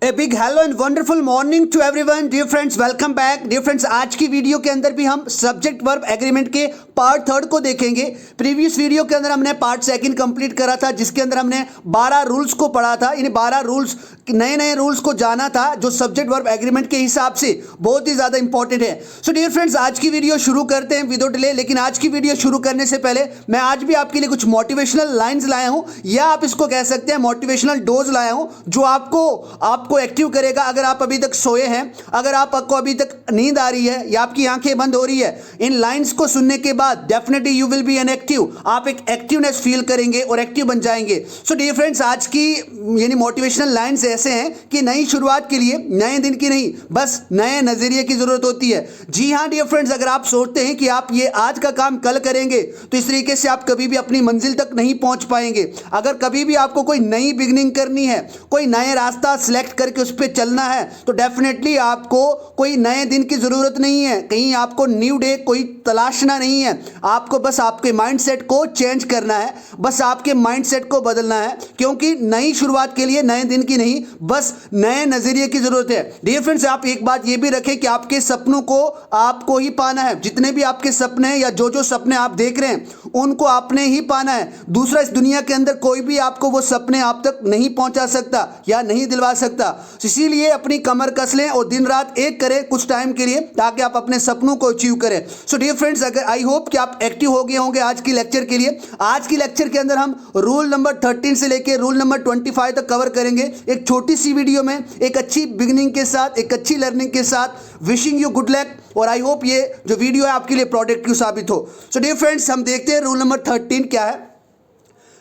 A big hello and wonderful morning to everyone dear friends, welcome back. Dear friends, आज की video के अंदर भी हम सब्जेक्ट वर्ब एग्रीमेंट के पार्ट थर्ड को देखेंगे। प्रीवियस वीडियो के अंदर हमने पार्ट सेकंड कंप्लीट करा था, जिसके अंदर हमने 12 रूल्स को पढ़ा था। इन 12 रूल्स, नए नए रूल्स को जाना था जो सब्जेक्ट वर्ब एग्रीमेंट के हिसाब से बहुत ही ज़्यादा इंपॉर्टेंट है। सो डियर फ्रेंड्स, आज की वीडियो शुरू करते हैं विदाउट डिले। लेकिन आज की वीडियो शुरू करने से पहले मैं आज भी आपके लिए कुछ मोटिवेशनल लाइन्स लाया हूँ, या आप इसको कह सकते हैं मोटिवेशनल डोज लाया हूँ, जो आपको एक्टिव करेगा। अगर आप अभी तक सोए हैं, अगर आपको अभी तक नींद आ रही है या आपकी आंखें बंद हो रही है, इन लाइंस को सुनने के बाद definitely you will be an active. आप एक एक्टिवनेस फील करेंगे और एक्टिव बन जाएंगे। सो डियर फ्रेंड्स, आज की यानी मोटिवेशनल लाइंस ऐसे हैं कि नई शुरुआत के लिए, नए दिन की नहीं, बस नए नजरिए की जरूरत होती है। जी हाँ डियर फ्रेंड्स, अगर आप सोचते हैं कि आप ये आज का काम कल करेंगे तो इस तरीके से आप कभी भी अपनी मंजिल तक नहीं पहुंच पाएंगे। अगर कभी भी आपको कोई नई बिगनिंग करनी है, कोई नया रास्ता सिलेक्ट करके उस पर चलना है, तो डेफिनेटली आपको कोई नए दिन की जरूरत नहीं है, कहीं आपको न्यू डे कोई तलाशना नहीं है। आपको बस आपके माइंडसेट को चेंज करना है, बस आपके माइंडसेट को बदलना है, क्योंकि नई शुरुआत के लिए नए दिन की नहीं, बस नए नजरिए की जरूरत है। डियर फ्रेंड्स, आप एक बात ये भी रखें कि आपके सपनों को आपको ही पाना है। जितने भी आपके सपने हैं या जो सपने आप देख रहे हैं, उनको आपने ही पाना है। दूसरा, इस दुनिया के अंदर कोई भी आपको वो सपने आप तक नहीं पहुंचा सकता या नहीं दिलवा सकता। इसीलिए अपनी कमर कस लें और दिन रात एक करें कुछ टाइम के लिए, ताकि आप अपने सपनों को अचीव करें। सो डियर फ्रेंड्स, अगर आई होप कि आप एक्टिव हो गए होंगे आज की लेक्चर के लिए। आज की लेक्चर के अंदर हम रूल नंबर 13 से लेकर रूल नंबर 25 तक कवर करेंगे, एक छोटी सी वीडियो में, एक अच्छी बिगिनिंग के साथ, एक अच्छी लर्निंग के साथ। विशिंग यू गुड लक, और आई होप ये जो वीडियो है आपके लिए प्रोडक्टिव साबित हो। सो डियर फ्रेंड्स, हम देखते हैं रूल नंबर 13 क्या है।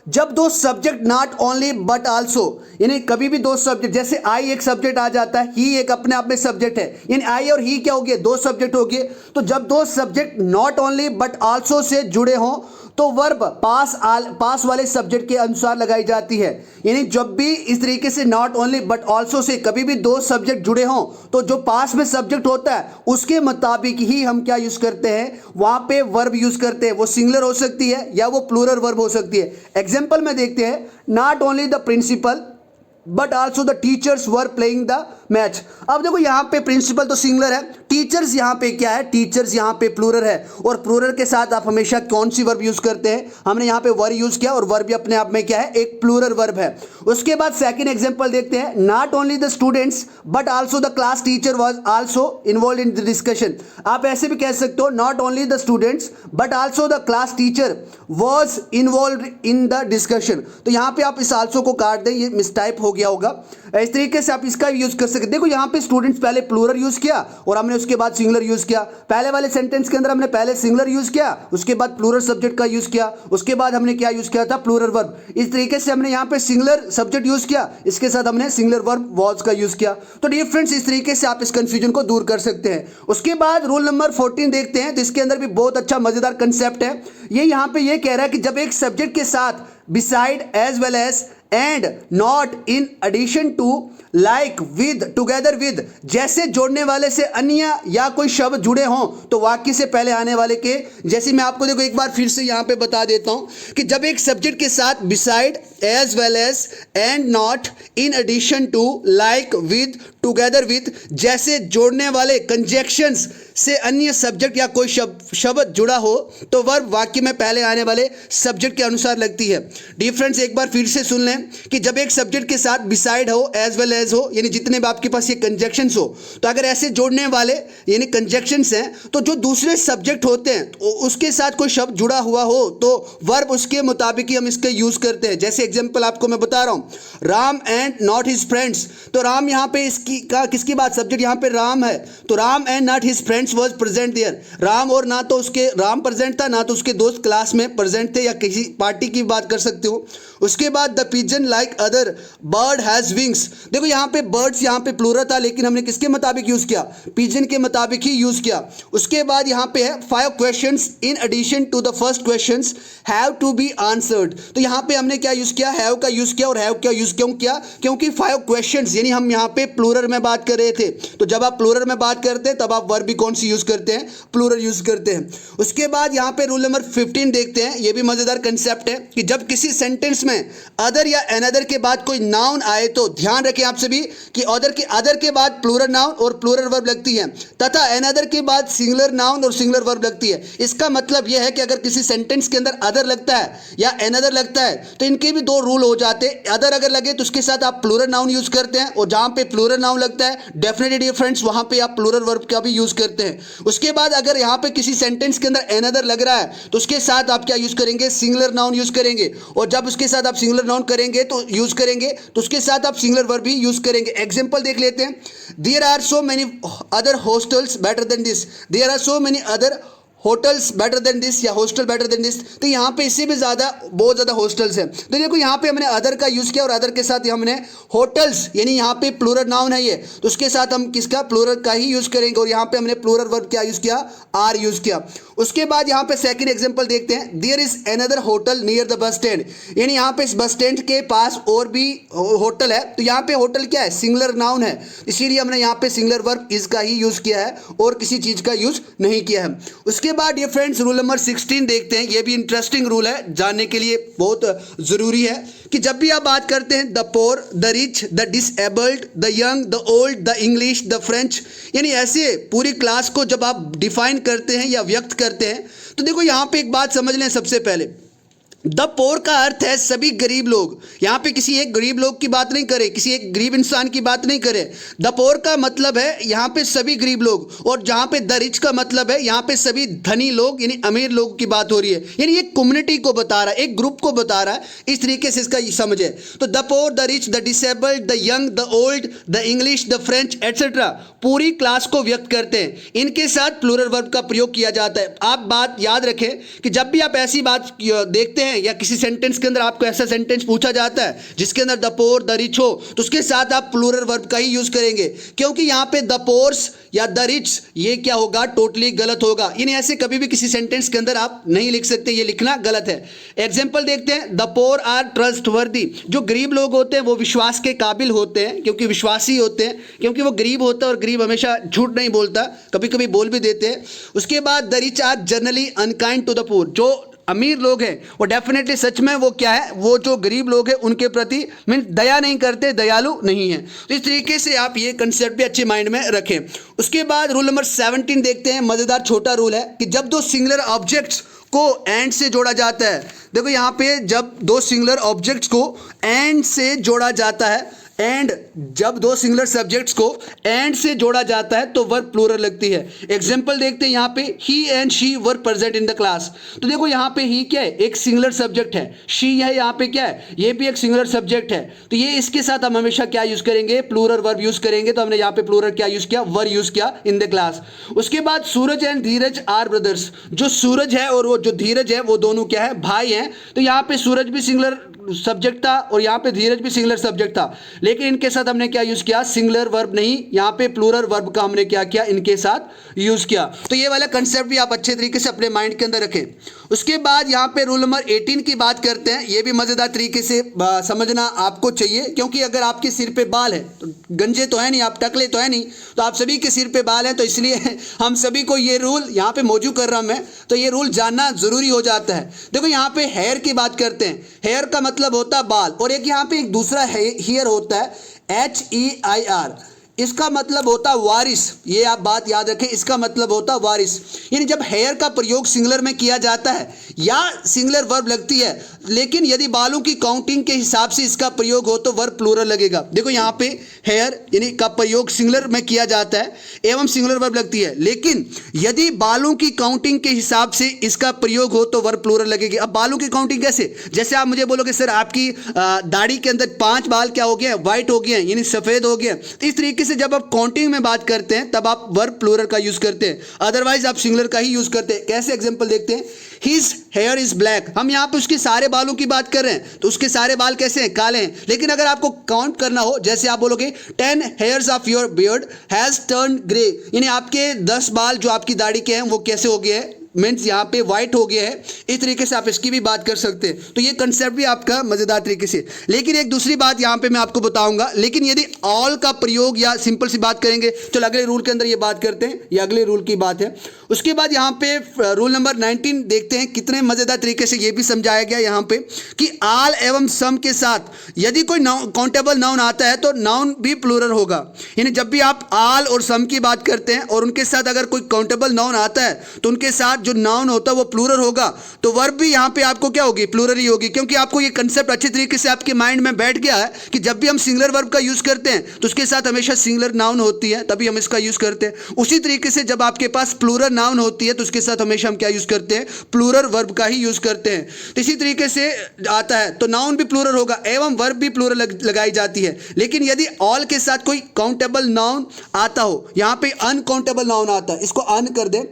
जब दो subject not only but also, यानी कभी भी दो सब्जेक्ट, जैसे आई एक सब्जेक्ट आ जाता है, ही एक अपने आप में सब्जेक्ट है, यानी आई और ही क्या हो गए, दो सब्जेक्ट हो गए। तो जब दो subject not only but also say जुड़े हों तो वर्ब पास वाले सब्जेक्ट के अनुसार लगाई जाती है। यानी जब भी इस तरीके से not only but also say कभी भी दो सब्जेक्ट जुड़े हों, तो जो पास में सब्जेक्ट होता है उसके मुताबिक ही हम क्या यूज करते हैं, वहां पे वर्ब यूज करते हैं। वो सिंगुलर हो सकती है या वो प्लूरल वर्ब हो सकती है। एग्जाम्पल में देखते हैं, not only the principal but also the teachers were playing the match. अब देखो, यहाँ पे प्रिंसिपल तो सिंगुलर है, टीचर्स यहाँ पे क्या है, टीचर्स यहाँ पे प्लूरल है। और प्लूरल के साथ आप हमेशा कौन सी वर्ब यूज करते हैं, हमने यहाँ पे वर यूज किया, और वर्ब भी अपने आप में क्या है, एक प्लूरल वर्ब है। उसके बाद सेकंड एग्जांपल देखते हैं, not only the students but also the class teacher was also involve in the discussion. आप ऐसे भी कह सकते हो, not only the students but also the class teacher was involve in the discussion. तो यहाँ पे आप इस आल्सो को काट दें, ये मिसटाइप हो गया होगा। इस तरीके से आप इसका यूज कर सकते हैं। देखो, यहाँ पे स्टूडेंट्स पहले प्लूरल यूज किया और हमने उसके बाद सिंगुलर यूज किया। पहले वाले सेंटेंस के अंदर हमने पहले सिंगुलर यूज किया, उसके बाद प्लूरल सब्जेक्ट का यूज किया, उसके बाद हमने क्या यूज किया था, प्लूरल वर्ब। इस तरीके से हमने यहाँ पे सिंगुलर सब्जेक्ट यूज किया, इसके साथ हमने सिंगुलर वर्ब वाज का यूज किया। तो डियर फ्रेंड्स, इस तरीके से आप इस कंफ्यूजन को दूर कर सकते हैं। उसके बाद रूल नंबर 14 देखते हैं, तो इसके अंदर भी बहुत अच्छा मजेदार कंसेप्ट है। ये यहाँ पे ये कह रहा है कि जब एक सब्जेक्ट के साथ beside as well as and not in addition to like with together with, जैसे जोड़ने वाले से अन्य या कोई शब्द जुड़े हों, तो वाक्य से पहले आने वाले के, जैसे मैं आपको देखो एक बार फिर से यहां पे बता देता हूं कि जब एक सब्जेक्ट के साथ beside as well as and not in addition to like with together with, जैसे जोड़ने वाले कंजक्शंस से अन्य सब्जेक्ट या कोई शब्द जुड़ा हो, तो वर्ब वाक्य में पहले आने वाले सब्जेक्ट के अनुसार लगती है। डियर फ्रेंड्स, एक बार फिर से सुन लें कि जब एक सब्जेक्ट के साथ बिसाइड हो, एज वेल एज हो, यानी जितने भी आपके पास ये कंजक्शंस हो, तो अगर ऐसे जोड़ने वाले यानी कंजक्शंस हैं, तो जो दूसरे सब्जेक्ट होते हैं उसके साथ कोई शब्द जुड़ा हुआ हो, तो वर्ब उसके मुताबिक ही हम इसका यूज करते हैं। जैसे एग्जांपल आपको मैं बता रहा हूं, Ram and not his friends. तो राम यहाँ पे किसकी बात, सब्जेक्ट यहाँ पे राम है, तो Ram and not his friends was present there. Ram और ना तो उसके राम प्रेजेंट था, ना तो उसके दोस्त क्लास में प्रेजेंट थे, या किसी पार्टी की बात कर सकते हो। उसके बाद the pigeon like other bird has wings. देखो, यहाँ पे बर्ड्स यहाँ पे प्लूरल था, लेकिन हमने किसके मुताबिक यूज किया, पिजन के मुताबिक ही यूज किया। उसके बाद यहाँ पे है 5 questions in addition to the first questions have to be answered. तो यहाँ पे हमने क्या यूज किया, हैव का यूज किया। और हैव क्या यूज क्यों किया, क्योंकि 5 क्वेश्चंस, यानी हम यहाँ पे प्लूरल में बात कर रहे थे। तो जब आप प्लूरल में बात करते हैं तब आप वर्ब भी कौन सी यूज करते हैं, प्लूरल यूज करते हैं। उसके बाद यहाँ पे रूल नंबर 15 देखते हैं। ये भी मजेदार कंसेप्ट है कि जब किसी सेंटेंस उसमें अदर या अनदर के बाद कोई नाउन आए तो ध्यान रखें आप सभी कि अदर के बाद प्लूरल नाउन और प्लूरल वर्ब लगती है, तथा अनदर के बाद सिंगुलर नाउन और सिंगुलर वर्ब लगती है। इसका मतलब यह है कि अगर किसी सेंटेंस के अंदर अदर लगता है या अनदर लगता है तो इनके भी दो रूल हो जाते हैं। अदर अगर लगे तो उसके साथ आप प्लूरल नाउन यूज करते हैं, और जहां पे प्लूरल नाउन लगता है डेफिनेटली डियर फ्रेंड्स वहां पे आप प्लूरल वर्ब का भी यूज करते हैं। उसके बाद अगर यहां पे किसी सेंटेंस के अंदर अनदर लग रहा है तो उसके साथ आप क्या यूज करेंगे, सिंगुलर नाउन यूज करेंगे, और जब उसके साथ आप सिंगुलर नाउन करेंगे तो यूज करेंगे तो उसके साथ आप सिंगुलर वर्ब भी यूज करेंगे। एग्जांपल देख लेते हैं, there are so many other hostels better than this, there are so many other hotels better than this या हॉस्टल बेटर देन दिस। तो यहाँ पे इससे भी ज़्यादा बहुत ज़्यादा हॉस्टल्स हैं। तो देखो यहाँ पे हमने अदर का यूज़ किया और अदर के साथ हमने होटल्स यानी यहाँ पे प्लूरल नाउन है ये, तो उसके साथ हम किसका, प्लूरल का ही यूज़ करेंगे, और यहाँ पे हमने प्लूरल वर्ब क्या यूज़ किया, आर यूज़ किया। उसके बाद यहाँ पे सेकंड एग्जांपल देखते हैं, there is another hotel near the bus stand, यानी यहाँ पे इस बस स्टैंड के पास और भी होटल है। तो यहाँ पे होटल क्या है, सिंगुलर नाउन है, इसीलिए हमने यहाँ पे सिंगुलर वर्ब इज का ही यूज़ किया है और किसी चीज़ का यूज़ नहीं किया है। उसके बाद ये फ्रेंड्स रूल नंबर 16 देखते हैं, ये भी इंटरेस्टिंग रूल है, जानने के लिए बहुत ज़रूरी है कि जब भी आप बात करते हैं the poor, the rich, the disabled, the young, the old, the English, the French, यानी ऐसे पूरी क्लास को जब आप डिफाइन करते हैं या व्यक्त करते हैं तो देखो यहाँ पे एक बात समझ लें। सबसे पहले द पोर का अर्थ है सभी गरीब लोग, यहाँ पे किसी एक गरीब लोग की बात नहीं करे, किसी एक गरीब इंसान की बात नहीं करे। द पोर का मतलब है यहाँ पे सभी गरीब लोग, और जहाँ पे द रिच का मतलब है यहाँ पे सभी धनी लोग यानी अमीर लोग की बात हो रही है, यानी एक कम्युनिटी को बता रहा है, एक ग्रुप को बता रहा है। इस तरीके से इसका समझे तो the poor, the rich, the disabled, the young, the old, the English, the French etcetera, पूरी क्लास को व्यक्त करते हैं। इनके साथ प्लूरल वर्ब का प्रयोग किया जाता है। आप बात याद रखें कि जब भी आप ऐसी बात देखते हैं या किसी सेंटेंस के अंदर आपको ऐसा सेंटेंस पूछा जाता है जिसके अंदर द पोर, द रिच हो, तो उसके साथ आप प्लूरल वर्ब का ही यूज करेंगे, क्योंकि यहाँ पे द पोर्स या द रिच ये क्या होगा, टोटली गलत होगा। यानी ऐसे कभी भी किसी सेंटेंस के अंदर आप नहीं लिख सकते, ये लिखना गलत है। एग्जाम्पल देखते हैं, द पोर आर ट्रस्टवर्दी, जो गरीब लोग होते हैं वो विश्वास के काबिल होते हैं, क्योंकि विश्वासी होते हैं, क्योंकि वो गरीब होता है और गरीब हमेशा झूठ नहीं बोलता, कभी कभी बोल भी देते हैं। उसके बाद the rich are generally unkind to the poor, जो अमीर लोग हैं वो डेफिनेटली सच में वो क्या है, वो जो गरीब लोग हैं उनके प्रति मीन दया नहीं करते, दयालु नहीं है। तो इस तरीके से आप ये कंसेप्ट भी अच्छे माइंड में रखें। उसके बाद रूल नंबर 17 देखते हैं, मज़ेदार छोटा रूल है कि जब दो सिंगुलर ऑब्जेक्ट्स को एंड से जोड़ा जाता है, देखो यहाँ पे जब दो सिंगुलर ऑब्जेक्ट्स को एंड से जोड़ा जाता है, एंड जब दो सिंगुलर सब्जेक्ट्स को एंड से जोड़ा जाता है तो वर्ब प्लूरल लगती है। एग्जांपल देखते हैं, यहाँ पे ही and she were present in the class, तो देखो यहाँ पे ही क्या है, एक सिंगुलर सब्जेक्ट है, शी है यहाँ पे क्या है, ये भी एक सिंगुलर सब्जेक्ट है, तो ये इसके साथ हम हमेशा क्या यूज करेंगे, प्लूरल वर्ब यूज करेंगे। तो हमने यहाँ पे प्लूरल क्या यूज किया, वर यूज किया इन द क्लास। उसके बाद सूरज एंड धीरज आर ब्रदर्स, जो सूरज है और वो जो धीरज है वो दोनों क्या है, भाई हैं। तो यहाँ पे सूरज भी सिंगुलर सब्जेक्ट था और यहाँ पे धीरज भी सिंगुलर सब्जेक्ट था, लेकिन इनके साथ हमने क्या यूज किया, सिंगुलर वर्ब नहीं, यहाँ पे प्लूरल वर्ब का हमने क्या किया, इनके साथ यूज किया। तो ये वाला कंसेप्ट भी आप अच्छे तरीके से अपने माइंड के अंदर रखें। उसके बाद यहाँ पे रूल नंबर 18 की बात करते हैं, ये भी मजेदार तरीके से समझना आपको चाहिए, क्योंकि अगर आपके सिर पे बाल है तो गंजे तो है नहीं, आप टकले तो है नहीं, तो आप सभी के सिर पे बाल है, तो इसलिए हम सभी को ये रूल यहाँ पे मौजूद कर रहा हूँ मैं, तो ये रूल जानना जरूरी हो जाता है। देखो यहाँ पे हेयर की बात करते हैं, हेयर का मतलब होता है बाल, और एक यहाँ पे एक दूसरा हेयर होता है HEIR, इसका मतलब होता है वारिस। ये आप बात याद रखें, इसका मतलब होता है वारिस। यानी जब हेयर का प्रयोग सिंगुलर में किया जाता है या सिंगुलर वर्ब लगती है, लेकिन यदि बालों की काउंटिंग के हिसाब से इसका प्रयोग हो तो वर्ब प्लूरल लगेगा। देखो यहाँ पे हेयर यानी का प्रयोग सिंगुलर में किया जाता है एवं सिंगुलर वर्ब लगती है, लेकिन यदि बालों की काउंटिंग के हिसाब से इसका प्रयोग हो तो वर्ब प्लूरल लगेगी। अब बालों की काउंटिंग कैसे, जैसे आप मुझे बोलोगे सर आपकी दाढ़ी के अंदर 5 बाल क्या हो गए, व्हाइट हो गए, यानी सफ़ेद हो गए। तो इस तरीके से जब आप काउंटिंग में बात करते हैं तब आप वर्ब प्लूरल का यूज करते हैं, अदरवाइज आप सिंगुलर का ही यूज करते हैं। कैसे, एग्जांपल देखते हैं, हिज हेयर इज ब्लैक, हम यहाँ पे उसके सारे बालों की बात कर रहे हैं, तो उसके सारे बाल कैसे हैं, काले हैं। लेकिन अगर आपको काउंट करना हो, जैसे आप बोलोगे 10 hairs of your beard has turn grey, यानी आपके 10 बाल जो आपकी दाढ़ी के हैं वो कैसे हो गए हैं, मीन्स यहाँ पे वाइट हो गया है, इस तरीके से आप इसकी भी बात कर सकते हैं। तो ये कंसेप्ट भी आपका मज़ेदार तरीके से। लेकिन एक दूसरी बात यहाँ पे मैं आपको बताऊंगा, लेकिन यदि ऑल का प्रयोग या सिंपल सी बात करेंगे, चलो अगले रूल के अंदर ये बात करते हैं, ये अगले रूल की बात है। उसके बाद यहाँ पे रूल नंबर 19 देखते हैं, कितने मज़ेदार तरीके से ये भी समझाया गया यहाँ पे कि आल एवं सम के साथ यदि कोई काउंटेबल नाउन आता है तो नाउन भी प्लूरल होगा। यानी जब भी आप आल और सम की बात करते हैं और उनके साथ अगर कोई काउंटेबल नाउन आता है तो उनके साथ जो नाउन होता है वो प्लूरल होगा, तो वर्ब भी यहाँ पे आपको क्या होगी, प्लूरल ही होगी। क्योंकि आपको ये कंसेप्ट अच्छी तरीके से आपके माइंड में बैठ गया है कि जब भी हम सिंगुलर वर्ब का यूज करते हैं तो उसके साथ हमेशा सिंगुलर नाउन होती है, तभी हम इसका यूज करते हैं। उसी तरीके से जब आपके पास प्लूरल नाउन होती है तो उसके साथ हमेशा हम क्या यूज करते हैं, प्लूरल वर्ब का ही यूज करते हैं। तो इसी तरीके से आता है तो नाउन भी प्लूरल होगा एवं वर्ब भी प्लूरल लगाई जाती है। लेकिन यदि ऑल के साथ कोई काउंटेबल नाउन आता हो, यहां पे अनकाउंटेबल नाउन आता है, इसको अन कर दे,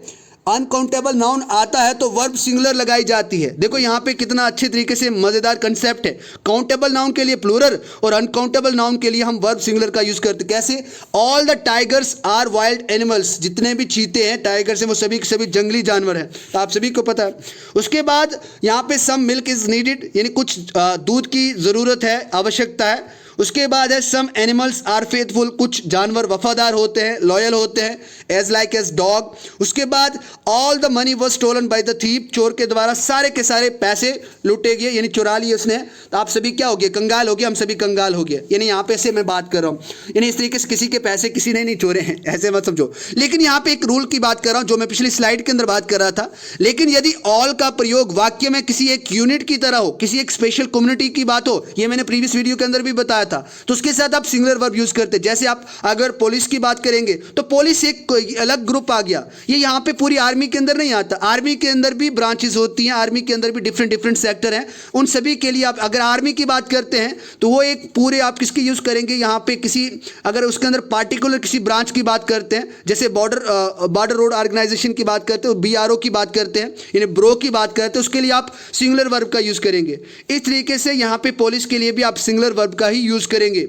अनकाउंटेबल नाउन आता है तो वर्ब सिंगुलर लगाई जाती है। देखो यहाँ पे कितना अच्छे तरीके से मजेदार कंसेप्ट है। काउंटेबल नाउन के लिए प्लूरल और अनकाउंटेबल नाउन के लिए हम वर्ब सिंगुलर का यूज करते हैं। कैसे? All the tigers are wild animals, जितने भी चीते हैं, टाइगर्स हैं, वो सभी के सभी जंगली जानवर हैं, तो आप सभी को पता है। उसके बाद यहाँ पे सम मिल्क इज नीडेड, यानी कुछ दूध की ज़रूरत है, आवश्यकता है। उसके बाद है सम एनिमल्स आर फेथफुल, कुछ जानवर वफादार होते हैं, लॉयल होते हैं, एज लाइक एज डॉग। उसके बाद all the money was stolen by the thief, चोर के द्वारा सारे के सारे पैसे लूटे गए, यानी चुरा लिए उसने। तो आप सभी क्या हो गए, कंगाल हो गए, हम सभी कंगाल हो गए। यानी यहाँ पे से मैं बात कर रहा हूँ, यानी इस तरीके से किसी के पैसे किसी ने नहीं चोरे हैं, ऐसे मत समझो। लेकिन यहाँ पे एक रूल की बात कर रहा हूँ जो मैं पिछली स्लाइड के अंदर बात कर रहा था। लेकिन यदि ऑल का प्रयोग वाक्य में किसी एक यूनिट की तरह हो, किसी एक स्पेशल कम्युनिटी की बात हो, ये मैंने प्रीवियस वीडियो के अंदर भी बताया था, तो उसके साथ आप सिंगुलर वर्ब यूज करते हैं। जैसे आप अगर पुलिस की बात करेंगे तो पुलिस एक अलग ग्रुप आ गया, ये यहाँ पे पूरी आर्मी के अंदर नहीं आता। आर्मी के अंदर भी ब्रांचेस होती हैं, आर्मी के अंदर भी डिफरेंट डिफरेंट सेक्टर हैं। उन सभी के लिए आप अगर आर्मी की बात करते हैं तो वो एक पूरे आप किसकी यूज करेंगे, यहाँ पे किसी अगर उसके अंदर पार्टिकुलर किसी ब्रांच की बात करते हैं, जैसे बॉर्डर रोड ऑर्गेनाइजेशन की बात करते हैं, BRO की बात करते हैं, यानी ब्रो की बात करते हैं, उसके लिए आप सिंगुलर वर्ब का यूज करेंगे। इस तरीके से यहाँ पे पुलिस के लिए भी आप सिंगुलर वर्ब का ही यूज करेंगे।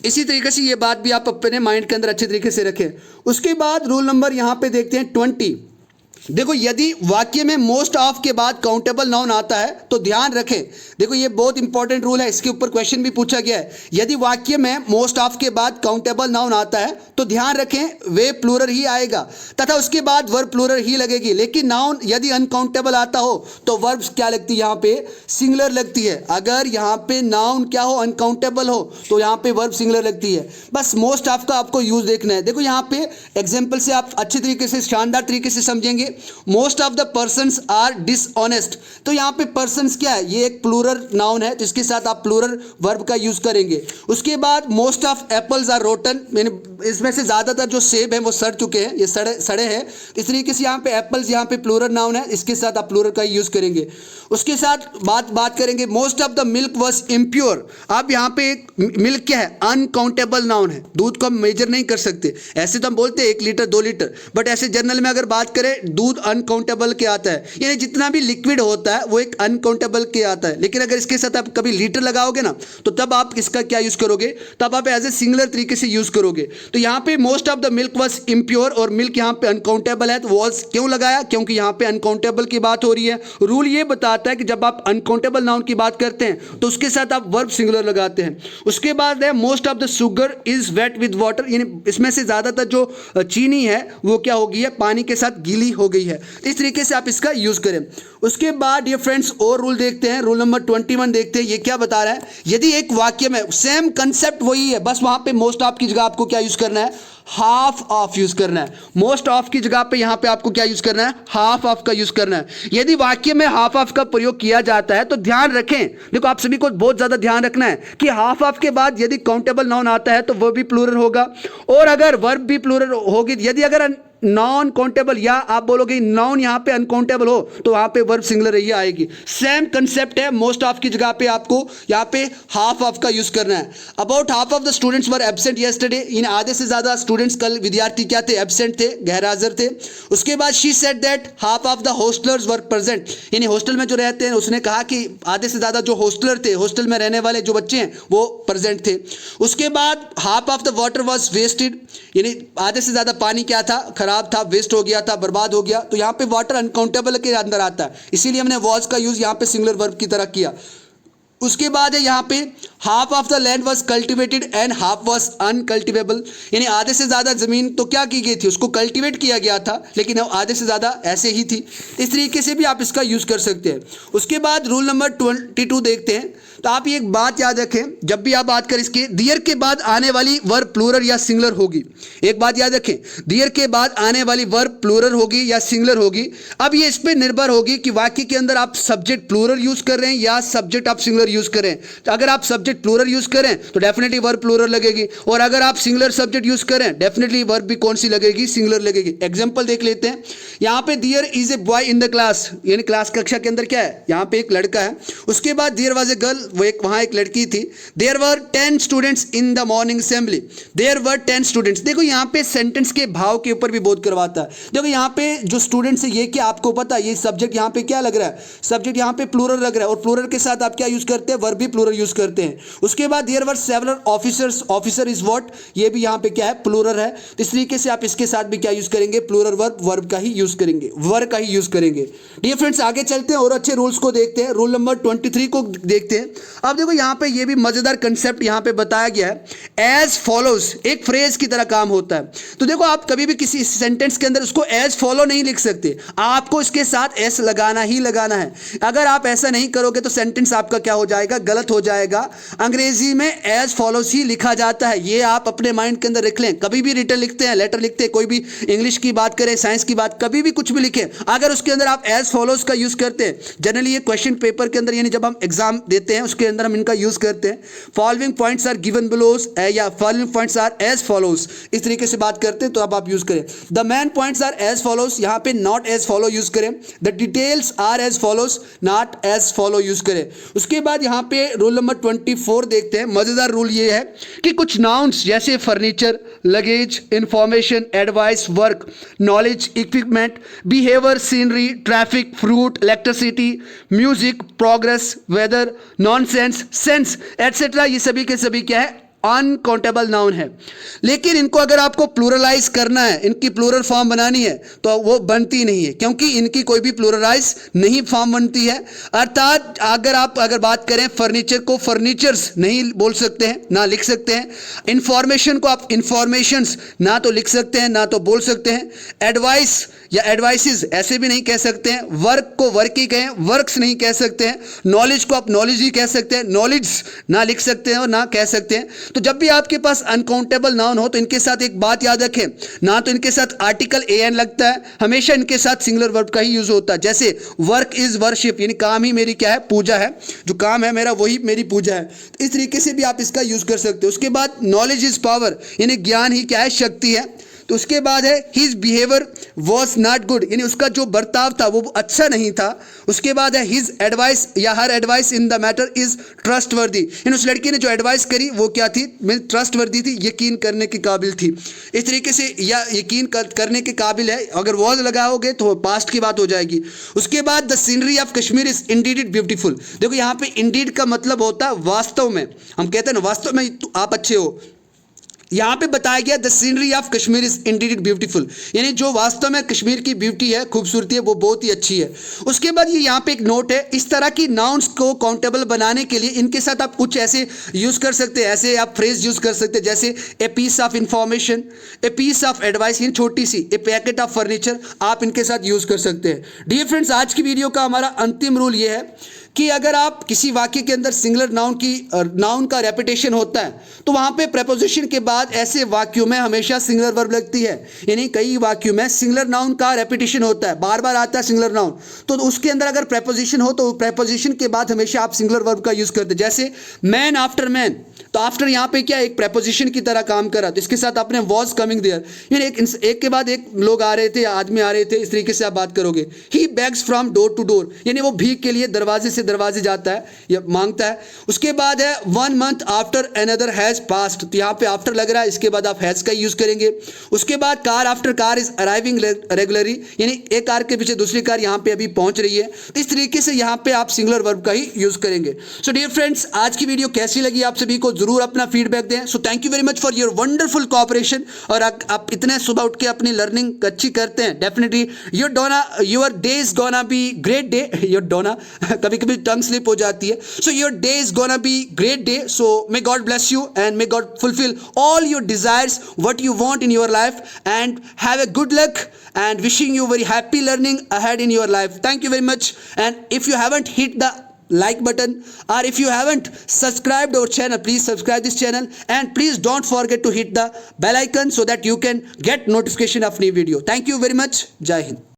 इसी तरीके से ये बात भी आप अपने माइंड के अंदर अच्छे तरीके से रखें। उसके बाद रूल नंबर यहाँ पे देखते हैं 20। देखो यदि वाक्य में मोस्ट ऑफ के बाद काउंटेबल नाउन आता है तो ध्यान रखें, देखो ये बहुत इंपॉर्टेंट रूल है, इसके ऊपर क्वेश्चन भी पूछा गया है। यदि वाक्य में मोस्ट ऑफ के बाद काउंटेबल नाउन आता है तो ध्यान रखें वे प्लूरल ही आएगा तथा उसके बाद वर्ब प्लूरल ही लगेगी। लेकिन नाउन यदि अनकाउंटेबल आता हो तो वर्ब क्या लगती है, यहाँ पे सिंगुलर लगती है। अगर यहाँ पे नाउन क्या हो, अनकाउंटेबल हो, तो यहाँ पे वर्ब सिंगुलर लगती है। बस मोस्ट ऑफ का आपको यूज देखना है। देखो यहाँ पे एग्जाम्पल से आप अच्छे तरीके से शानदार तरीके से समझेंगे। Most of the persons are dishonest, तो यहाँ पे पर्सन्स क्या है, ये एक प्लूरल नाउन है, जिसके साथ आप प्लूरल वर्ब का यूज करेंगे। उसके बाद most of apples are rotten, मैंने इसमें से ज्यादातर जो सेब हैं वो सड़ चुके हैं, ये सड़े हैं। इस तरीके से यहाँ पे एप्पल्स यहाँ पे प्लूरल नाउन है, इसके साथ आप प्लूरल का यूज करेंगे। उसके साथ बात करेंगे most of the milk was impure. अब यहाँ पे मिल्क क्या है, अनकाउंटेबल नाउन है, दूध को हम मेजर नहीं कर सकते। ऐसे तो हम बोलते हैं 1 लीटर 2 लीटर, बट ऐसे जनरल में अगर बात करें दूध अनकाउंटेबल के आता है, यानी जितना भी लिक्विड होता है वो एक अनकाउंटेबल के आता है। लेकिन अगर इसके साथ आप कभी लीटर लगाओगे ना तो तब आप इसका क्या यूज करोगे, तब आप एज ए सिंगुलर तरीके से यूज करोगे। तो यहाँ पे most of the milk was impure और मिल्क यहाँ पे अनकाउंटेबल है, तो वॉज क्यों लगाया, क्योंकि यहाँ पे अनकाउंटेबल की बात हो रही है। रूल ये बताता है कि जब आप अनकाउंटेबल नाउन की बात करते हैं तो उसके साथ आप वर्ब सिंगुलर लगाते हैं। उसके बाद है most of the sugar is wet with water, यानी इसमें से ज्यादातर जो चीनी है वो क्या हो गई है, पानी के साथ गीली हो गई है। इस तरीके से आप इसका यूज करें। उसके बाद ये फ्रेंड्स और रूल देखते हैं, रूल नंबर 21 देखते हैं। ये क्या बता रहा है, यदि एक वाक्य में सेम कंसेप्ट वही है, बस वहां पे मोस्ट ऑफ की जगह आपको क्या यूज करना है, हाफ ऑफ यूज करना है। मोस्ट ऑफ की जगह पे यहां पे आपको क्या यूज करना है, हाफ ऑफ का यूज करना है। यदि वाक्य में हाफ ऑफ का प्रयोग किया जाता है तो ध्यान रखें, देखो आप सभी को बहुत ज्यादा ध्यान रखना है कि हाफ ऑफ के बाद यदि काउंटेबल नाउन आता है तो वो भी प्लूरल होगा, और अगर वर्ब भी प्लूरल होगी। यदि अगर नॉन काउंटेबल या आप बोलोगे नाउन यहाँ पे अनकाउंटेबल हो तो वहां पे वर्ब सिंगुलर ही आएगी। सेम कंसेप्ट है, मोस्ट ऑफ की जगह पे आपको यहाँ पे हाफ ऑफ का यूज करना है। About half of the students were absent yesterday, इन आधे से ज्यादा स्टूडेंट्स कल विद्यार्थी क्या थे, एब्सेंट थे, गैर हाजिर थे। उसके बाद she said that half of the hostellers were present, यानी हॉस्टल में जो रहते हैं उसने कहा कि आधे से ज्यादा जो हॉस्टलर थे, हॉस्टल में रहने वाले जो बच्चे हैं वो प्रेजेंट थे। उसके बाद half of the water was wasted, यानी आधे से ज्यादा पानी क्या था, खराब खराब था, वेस्ट हो गया था, बर्बाद हो गया, तो यहाँ पे वाटर अनकाउंटेबल के अंदर आता है, इसीलिए हमने वॉज का यूज यहाँ पे सिंगुलर वर्ब की तरह किया। उसके बाद है यहाँ पे half of the land was cultivated and half was uncultivable, यानी आधे से ज़्यादा ज़मीन तो क्या की गई थी, उसको कल्टिवेट किया गया था, लेकिन आधे से ज़्यादा ऐसे ही थी। इस तरीके से भी आप इसका यूज़ कर सकते हैं। उसके बाद रूल नंबर 22 देखते हैं। तो आप ये एक बात याद रखें, जब भी आप बात करें इसके, दियर के बाद आने वाली वर्ब प्लूरल या सिंगुलर होगी। एक बात याद रखें, दियर के बाद आने वाली वर्ब प्लूरल होगी या सिंगुलर होगी। अब ये इस पर निर्भर होगी कि वाक्य के अंदर आप सब्जेक्ट प्लूरल यूज़ कर रहे हैं या सब्जेक्ट आप सिंगुलर यूज़ करें। तो अगर आप सब्जेक्ट प्लूरल यूज़ करें तो डेफिनेटली वर्ब प्लूरल लगेगी, और अगर आप सिंगुलर सब्जेक्ट यूज़ करें डेफिनेटली वर्ब भी कौन सी लगेगी, सिंगुलर लगेगी। एग्जाम्पल देख लेते हैं। यहाँ पे there is a boy in the class, यानी क्लास कक्षा के अंदर क्या है, यहाँ पे एक लड़का है। उसके बाद देयर वाज ए गर्ल, वो एक वहाँ एक लड़की थी। There were 10 students in the morning assembly, there were 10 students. देखो यहाँ पे सेंटेंस के भाव के ऊपर भी बोध करवाता है। देखो यहाँ पे जो स्टूडेंट्स है ये क्या आपको पता है, ये सब्जेक्ट यहाँ पे क्या लग रहा है, सब्जेक्ट यहाँ पे प्लूरल लग रहा है, और प्लूरल के साथ आप क्या यूज करते हैं, वर्ब भी प्लूरल यूज करते हैं। उसके बाद there were several officers, officer is what, ये भी यहाँ पे क्या है, प्लूरल है। तो इस तरीके से आप इसके साथ भी क्या यूज करेंगे, प्लूरल वर्ब, वर्ब का ही यूज करेंगे, वर्ब का ही यूज करेंगे। डियर फ्रेंड्स आगे चलते हैं और अच्छे रूल्स को देखते हैं। रूल नंबर 23 को देखते हैं। अब देखो यहाँ पे ये भी मजेदार कंसेप्ट यहाँ पे बताया गया है। एज फॉलोज एक फ्रेज की तरह काम होता है। तो देखो आप कभी भी किसी सेंटेंस के अंदर उसको एज फॉलो नहीं लिख सकते, आपको इसके साथ एस लगाना ही लगाना है। अगर आप ऐसा नहीं करोगे तो सेंटेंस आपका क्या हो जाएगा, गलत हो जाएगा। अंग्रेजी में एज फॉलोज ही लिखा जाता है, ये आप अपने माइंड के अंदर रख लें। कभी भी रिटर्न लिखते हैं, लेटर लिखते हैं, कोई भी इंग्लिश की बात करें, साइंस की बात, कभी भी कुछ भी लिखें, अगर उसके अंदर आप एज फॉलोज का यूज करते हैं, जनरली ये क्वेश्चन पेपर के अंदर यानी जब हम एग्जाम देते हैं उसके अंदर हम इनका यूज करते हैं। Following points are given belows, या following points are as follows, इस तरीके से बात करते हैं तो अब आप यूज करें। The main points are as follows, यहां पे नॉट एज फॉलो यूज करें। The details are as follows, not as follow use करें। उसके बाद यहां पे रूल नंबर 24 देखते हैं। मजेदार रूल ये है कि कुछ नाउन्स जैसे furniture, luggage, information, advice, work, knowledge, equipment, behaviour, scenery, traffic, fruit, electricity, music, progress, weather, nonsense, sense etcetera, ये सभी के सभी क्या है, अनकाउंटेबल नाउन है। लेकिन इनको अगर आपको प्लूरलाइज करना है, इनकी प्लूरल फॉर्म बनानी है तो वो बनती नहीं है, क्योंकि इनकी कोई भी प्लूरलाइज नहीं फॉर्म बनती है। अर्थात अगर बात करें फर्नीचर को फर्नीचर्स नहीं बोल सकते हैं, ना लिख सकते हैं। इंफॉर्मेशन को आप इंफॉर्मेशंस ना तो लिख सकते हैं ना तो बोल सकते हैं। एडवाइस या एडवाइसेस ऐसे भी नहीं कह सकते हैं। वर्क को वर्क ही कहें, वर्क्स नहीं कह सकते हैं। नॉलेज को आप नॉलेज ही कह सकते हैं, नॉलेज ना लिख सकते हैं और ना कह सकते हैं। तो जब भी आपके पास अनकाउंटेबल नाउन हो तो इनके साथ एक बात याद रखें, ना तो इनके साथ आर्टिकल एन लगता है, हमेशा इनके साथ सिंगुलर वर्ब का ही यूज होता है। जैसे वर्क इज वर्शिप, यानी काम ही मेरी क्या है, पूजा है, जो काम है मेरा वही मेरी पूजा है। तो इस तरीके से भी आप इसका यूज कर सकते हो। उसके बाद नॉलेज इज पावर, यानी ज्ञान ही क्या है, शक्ति है। तो उसके बाद है his behaviour was not good, यानी उसका जो बर्ताव था वो अच्छा नहीं था। उसके बाद है हिज एडवाइस या हर advice in the matter is trust वर्दी, यानी उस लड़की ने जो एडवाइस करी वो क्या थी, ट्रस्ट वर्दी थी, यकीन करने के काबिल थी। इस तरीके से या यकीन करने के काबिल है, अगर वॉज लगाओगे तो पास्ट की बात हो जाएगी। उसके बाद the scenery of Kashmir is Indeed beautiful. देखो यहाँ पे इंडीड का मतलब होता है वास्तव में, हम कहते हैं ना वास्तव में आप अच्छे हो। यहाँ पे बताया गया the scenery of Kashmir is Indeed beautiful, यानी जो वास्तव में कश्मीर की ब्यूटी है, खूबसूरती है, वो बहुत ही अच्छी है। उसके बाद ये यहाँ पे एक नोट है, इस तरह की नाउन्स को काउंटेबल बनाने के लिए इनके साथ आप कुछ ऐसे यूज कर सकते हैं, ऐसे आप फ्रेज यूज कर सकते हैं, जैसे a piece of information, a piece of advice, यानी छोटी सी, ए पैकेट ऑफ फर्नीचर, आप इनके साथ यूज कर सकते हैं। डियर फ्रेंड्स आज की वीडियो का हमारा अंतिम रूल ये है कि अगर आप किसी वाक्य के अंदर सिंगुलर नाउन का रेपिटेशन होता है तो वहां पे प्रेपोजिशन के बाद ऐसे वाक्यों में हमेशा सिंगुलर वर्ब लगती है। यानी कई वाक्यों में सिंगुलर नाउन का रेपिटेशन होता है, बार बार आता है सिंगुलर नाउन, तो उसके अंदर अगर प्रेपोजिशन हो तो प्रेपोजिशन के बाद हमेशा आप सिंगुलर वर्ब का यूज करते हैं। जैसे मैन आफ्टर मैन, तो आफ्टर यहाँ पे क्या एक प्रेपोजिशन की तरह काम करा, तो इसके साथ आपने वॉज कमिंग देयर, यानी एक के बाद एक लोग आ रहे थे, आदमी आ रहे थे, इस तरीके से आप बात करोगे। He begs from door to door, यानी वो भीख के लिए दरवाजे से दरवाजे जाता है या मांगता है। उसके बाद है 1 month after another has passed, तो यहाँ पे आफ्टर लग रहा है, इसके बाद आप हैज का यूज करेंगे। उसके बाद car after car is arriving regularly, यानी एक कार के पीछे दूसरी कार यहाँ पे अभी पहुंच रही है। तो इस तरीके से यहाँ पे आप सिंगुलर वर्ब का ही यूज करेंगे। सो डियर फ्रेंड्स आज की वीडियो कैसी लगी आप सभी को जरूर अपना फीडबैक दें। So thank you very much for your wonderful cooperation. और आप इतने सुबह उठ के अपनी लर्निंग अच्छी करते हैं, definitely your day is gonna be great day. Your डोना कभी कभी टंग स्लिप हो जाती है। So your day is gonna be great day. So may God bless you and may God fulfill all your desires what you want in your life, and have a good luck and wishing you very happy learning ahead in your life. Thank you very much. And if you haven't hit the like button, or if you haven't subscribed our channel, please subscribe this channel, and please don't forget to hit the bell icon so that you can get notification of new video. Thank you very much. Jai Hind.